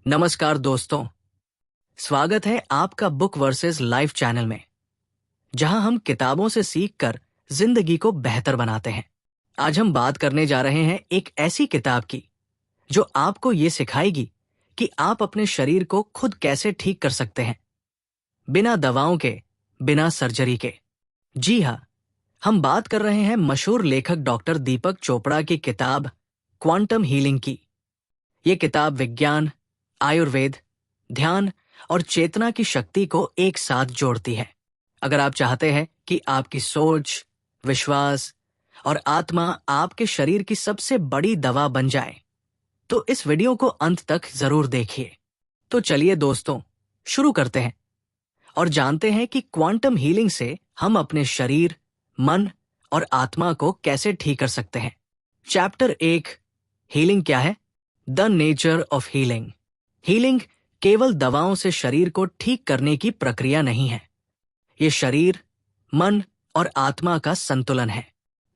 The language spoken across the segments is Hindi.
नमस्कार दोस्तों, स्वागत है आपका बुक वर्सेस लाइफ चैनल में, जहां हम किताबों से सीखकर जिंदगी को बेहतर बनाते हैं। आज हम बात करने जा रहे हैं एक ऐसी किताब की जो आपको ये सिखाएगी कि आप अपने शरीर को खुद कैसे ठीक कर सकते हैं, बिना दवाओं के, बिना सर्जरी के। जी हाँ, हम बात कर रहे हैं मशहूर लेखक डॉक्टर दीपक चोपड़ा की किताब क्वांटम हीलिंग की। ये किताब विज्ञान, आयुर्वेद, ध्यान और चेतना की शक्ति को एक साथ जोड़ती है। अगर आप चाहते हैं कि आपकी सोच, विश्वास और आत्मा आपके शरीर की सबसे बड़ी दवा बन जाए, तो इस वीडियो को अंत तक जरूर देखिए। तो चलिए दोस्तों, शुरू करते हैं और जानते हैं कि क्वांटम हीलिंग से हम अपने शरीर, मन और आत्मा को कैसे ठीक कर सकते हैं। चैप्टर 1, हीलिंग क्या है? The nature of healing. Healing केवल दवाओं से शरीर को ठीक करने की प्रक्रिया नहीं है। ये शरीर, मन और आत्मा का संतुलन है।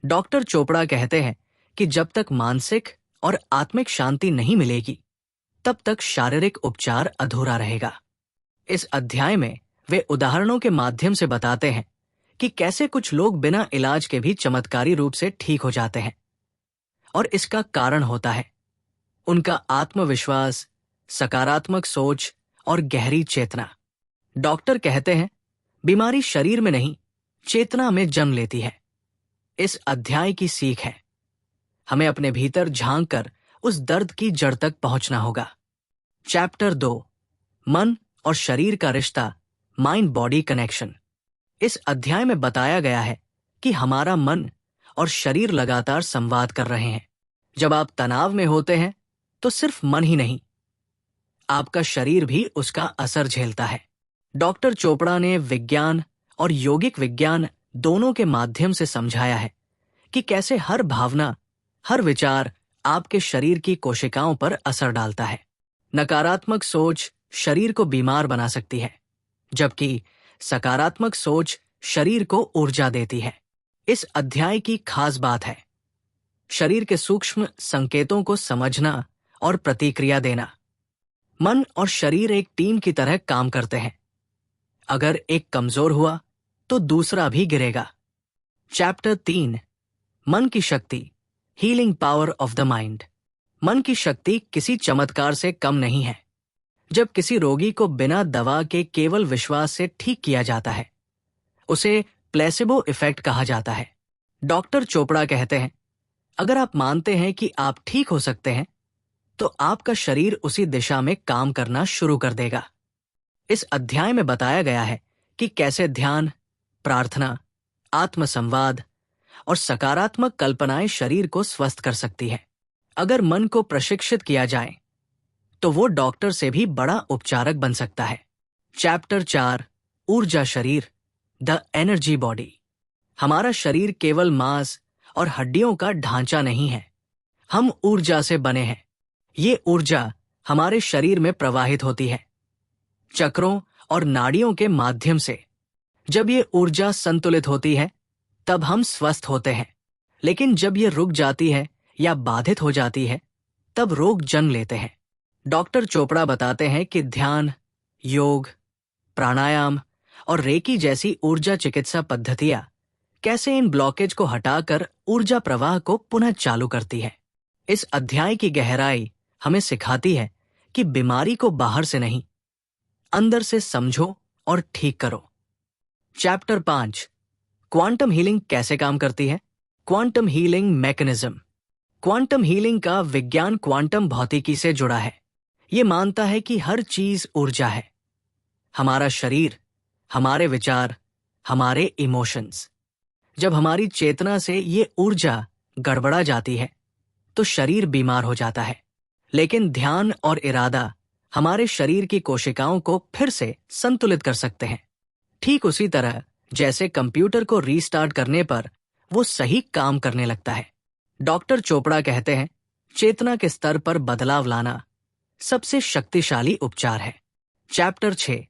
डॉक्टर चोपड़ा कहते हैं कि जब तक मानसिक और आत्मिक शांति नहीं मिलेगी, तब तक शारीरिक उपचार अधूरा रहेगा। इस अध्याय में वे उदाहरणों के माध्यम से बताते हैं कि कैसे कुछ लोग बिना इलाज के भी चमत्कारी रूप से ठीक हो जाते हैं। और इसका कारण होता है उनका आत्मविश्वास, सकारात्मक सोच और गहरी चेतना। डॉक्टर कहते हैं, बीमारी शरीर में नहीं, चेतना में जन्म लेती है। इस अध्याय की सीख है, हमें अपने भीतर झांककर उस दर्द की जड़ तक पहुंचना होगा। चैप्टर 2, मन और शरीर का रिश्ता, माइंड बॉडी कनेक्शन। इस अध्याय में बताया गया है कि हमारा मन और शरीर लगातार संवाद कर रहे हैं। जब आप तनाव में होते हैं तो सिर्फ मन ही नहीं, आपका शरीर भी उसका असर झेलता है। डॉक्टर चोपड़ा ने विज्ञान और यौगिक विज्ञान दोनों के माध्यम से समझाया है कि कैसे हर भावना, हर विचार आपके शरीर की कोशिकाओं पर असर डालता है। नकारात्मक सोच शरीर को बीमार बना सकती है, जबकि सकारात्मक सोच शरीर को ऊर्जा देती है। इस अध्याय की खास बात है शरीर के सूक्ष्म संकेतों को समझना और प्रतिक्रिया देना। मन और शरीर एक टीम की तरह काम करते हैं। अगर एक कमजोर हुआ तो दूसरा भी गिरेगा। चैप्टर 3, मन की शक्ति, healing power of the mind. मन की शक्ति किसी चमत्कार से कम नहीं है। जब किसी रोगी को बिना दवा के केवल विश्वास से ठीक किया जाता है, उसे प्लेसिबो इफेक्ट कहा जाता है। डॉक्टर चोपड़ा कहते हैं, अगर आप मानते हैं कि आप ठीक हो सकते हैं, तो आपका शरीर उसी दिशा में काम करना शुरू कर देगा। इस अध्याय में बताया गया है कि कैसे ध्यान, प्रार्थना, आत्मसंवाद और सकारात्मक कल्पनाएं शरीर को स्वस्थ कर सकती है। अगर मन को प्रशिक्षित किया जाए, तो वो डॉक्टर से भी बड़ा उपचारक बन सकता है। चैप्टर 4, ऊर्जा शरीर, द एनर्जी बॉडी। हमारा शरीर केवल मांस और हड्डियों का ढांचा नहीं है, हम ऊर्जा से बने हैं। ये ऊर्जा हमारे शरीर में प्रवाहित होती है, चक्रों और नाड़ियों के माध्यम से। जब ये ऊर्जा संतुलित होती है, तब हम स्वस्थ होते हैं। लेकिन जब ये रुक जाती है या बाधित हो जाती है, तब रोग जन्म लेते हैं। डॉक्टर चोपड़ा बताते हैं कि ध्यान, योग, प्राणायाम और रेकी जैसी ऊर्जा चिकित्सा पद्धतियां कैसे इन ब्लॉकेज को हटाकर ऊर्जा प्रवाह को पुनः चालू करती है। इस अध्याय की गहराई हमें सिखाती है कि बीमारी को बाहर से नहीं, अंदर से समझो और ठीक करो। चैप्टर 5, क्वांटम हीलिंग कैसे काम करती है? Quantum healing mechanism. Quantum healing का विज्ञान क्वांटम भौतिकी से जुड़ा है। ये मानता है कि हर चीज ऊर्जा है। हमारा शरीर, हमारे विचार, हमारे इमोशंस। जब हमारी चेतना से ये ऊर्जा गड़बड़ा जाती है, तो शरीर बीमार हो जाता है। लेकिन ध्यान और इरादा हमारे शरीर की कोशिकाओं को फिर से संतुलित कर सकते हैं। ठीक उसी तरह जैसे कंप्यूटर को रीस्टार्ट करने पर वो सही काम करने लगता है। डॉक्टर चोपड़ा कहते हैं, चेतना के स्तर पर बदलाव लाना सबसे शक्तिशाली उपचार है। चैप्टर 6,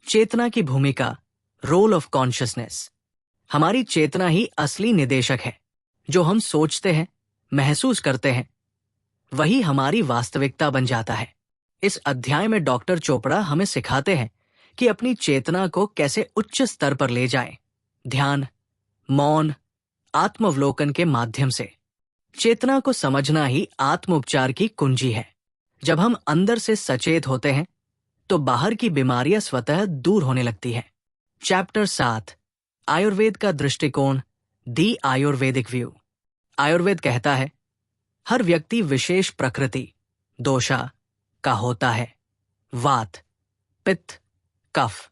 चेतना की भूमिका, रोल ऑफ कॉन्शियसनेस। हमारी चेतना ही असली निदेशक है। जो हम सोचते हैं, महसूस करते हैं, वही हमारी वास्तविकता बन जाता है। इस अध्याय में डॉक्टर चोपड़ा हमें सिखाते हैं कि अपनी चेतना को कैसे उच्च स्तर पर ले जाएं, ध्यान, मौन, आत्मावलोकन के माध्यम से। चेतना को समझना ही आत्मोपचार की कुंजी है। जब हम अंदर से सचेत होते हैं तो बाहर की बीमारियां स्वतः दूर होने लगती है। चैप्टर 7, आयुर्वेद का दृष्टिकोण, दी आयुर्वेदिक व्यू। आयुर्वेद कहता है हर व्यक्ति विशेष प्रकृति, दोषा का होता है, वात, पित्त, कफ।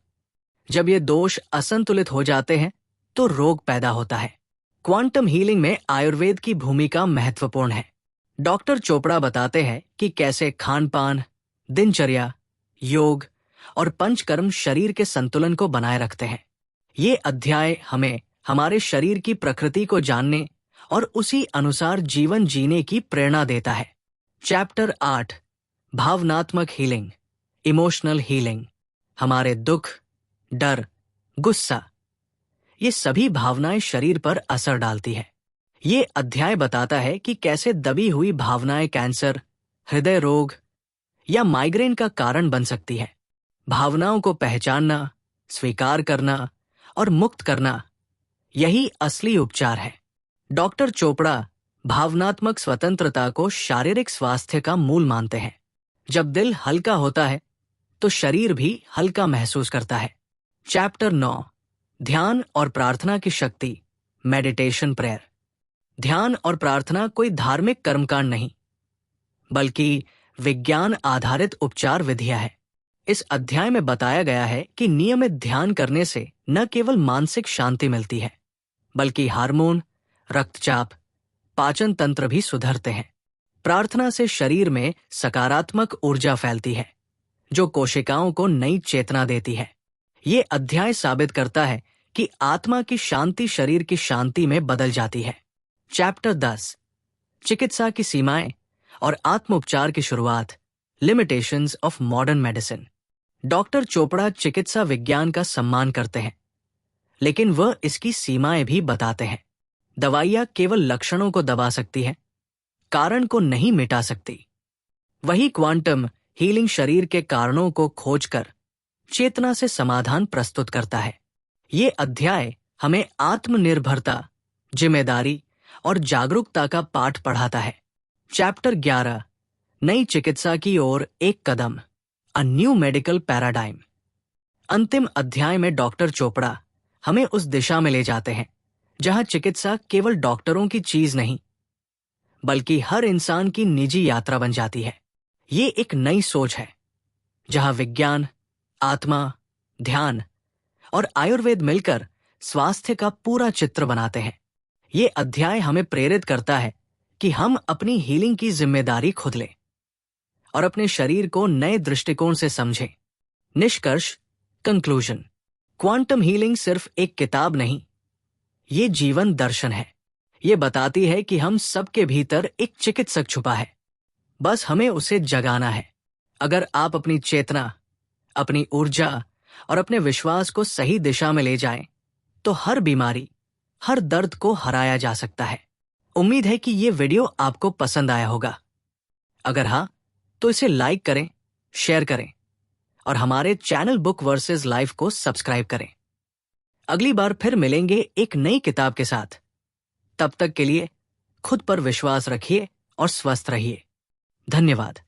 जब ये दोष असंतुलित हो जाते हैं तो रोग पैदा होता है। क्वांटम हीलिंग में आयुर्वेद की भूमिका महत्वपूर्ण है। डॉक्टर चोपड़ा बताते हैं कि कैसे खान पान, दिनचर्या, योग और पंचकर्म शरीर के संतुलन को बनाए रखते हैं। ये अध्याय हमें हमारे शरीर की प्रकृति को जानने और उसी अनुसार जीवन जीने की प्रेरणा देता है। चैप्टर 8, भावनात्मक हीलिंग, इमोशनल हीलिंग। हमारे दुख, डर, गुस्सा, ये सभी भावनाएं शरीर पर असर डालती है। ये अध्याय बताता है कि कैसे दबी हुई भावनाएं कैंसर, हृदय रोग या माइग्रेन का कारण बन सकती है। भावनाओं को पहचानना, स्वीकार करना और मुक्त करना, यही असली उपचार है। डॉक्टर चोपड़ा भावनात्मक स्वतंत्रता को शारीरिक स्वास्थ्य का मूल मानते हैं। जब दिल हल्का होता है तो शरीर भी हल्का महसूस करता है। चैप्टर 9, ध्यान और प्रार्थना की शक्ति, मेडिटेशन प्रेयर। ध्यान और प्रार्थना कोई धार्मिक कर्मकांड नहीं, बल्कि विज्ञान आधारित उपचार विधियां है। इस अध्याय में बताया गया है कि नियमित ध्यान करने से न केवल मानसिक शांति मिलती है, बल्कि हार्मोन, रक्तचाप, पाचन तंत्र भी सुधरते हैं। प्रार्थना से शरीर में सकारात्मक ऊर्जा फैलती है, जो कोशिकाओं को नई चेतना देती है। ये अध्याय साबित करता है कि आत्मा की शांति शरीर की शांति में बदल जाती है। चैप्टर 10, चिकित्सा की सीमाएं और आत्मोपचार की शुरुआत, limitations of modern medicine. Doctor Chopra चिकित्सा विज्ञान का सम्मान करते हैं, लेकिन वह इसकी सीमाएं भी बताते हैं। दवाइयां केवल लक्षणों को दबा सकती हैं, कारण को नहीं मिटा सकती। वही क्वांटम हीलिंग शरीर के कारणों को खोजकर चेतना से समाधान प्रस्तुत करता है। ये अध्याय हमें आत्मनिर्भरता, जिम्मेदारी और जागरूकता का पाठ पढ़ाता है। चैप्टर 11, नई चिकित्सा की ओर एक कदम, अ न्यू मेडिकल पैराडाइम। अंतिम अध्याय में डॉक्टर चोपड़ा हमें उस दिशा में ले जाते हैं जहां चिकित्सा केवल डॉक्टरों की चीज नहीं, बल्कि हर इंसान की निजी यात्रा बन जाती है। ये एक नई सोच है जहां विज्ञान, आत्मा, ध्यान और आयुर्वेद मिलकर स्वास्थ्य का पूरा चित्र बनाते हैं। ये अध्याय हमें प्रेरित करता है कि हम अपनी हीलिंग की जिम्मेदारी खुद लें और अपने शरीर को नए दृष्टिकोण से समझें। निष्कर्ष, कंक्लूजन, क्वांटम हीलिंग सिर्फ एक किताब नहीं, ये जीवन दर्शन है। ये बताती है कि हम सबके भीतर एक चिकित्सक छुपा है, बस हमें उसे जगाना है। अगर आप अपनी चेतना, अपनी ऊर्जा और अपने विश्वास को सही दिशा में ले जाएं, तो हर बीमारी, हर दर्द को हराया जा सकता है। उम्मीद है कि ये वीडियो आपको पसंद आया होगा। अगर हाँ, तो इसे लाइक करें, शेयर करें और हमारे चैनल बुक वर्सेस लाइफ को सब्सक्राइब करें। अगली बार फिर मिलेंगे एक नई किताब के साथ। तब तक के लिए खुद पर विश्वास रखिए और स्वस्थ रहिए। धन्यवाद।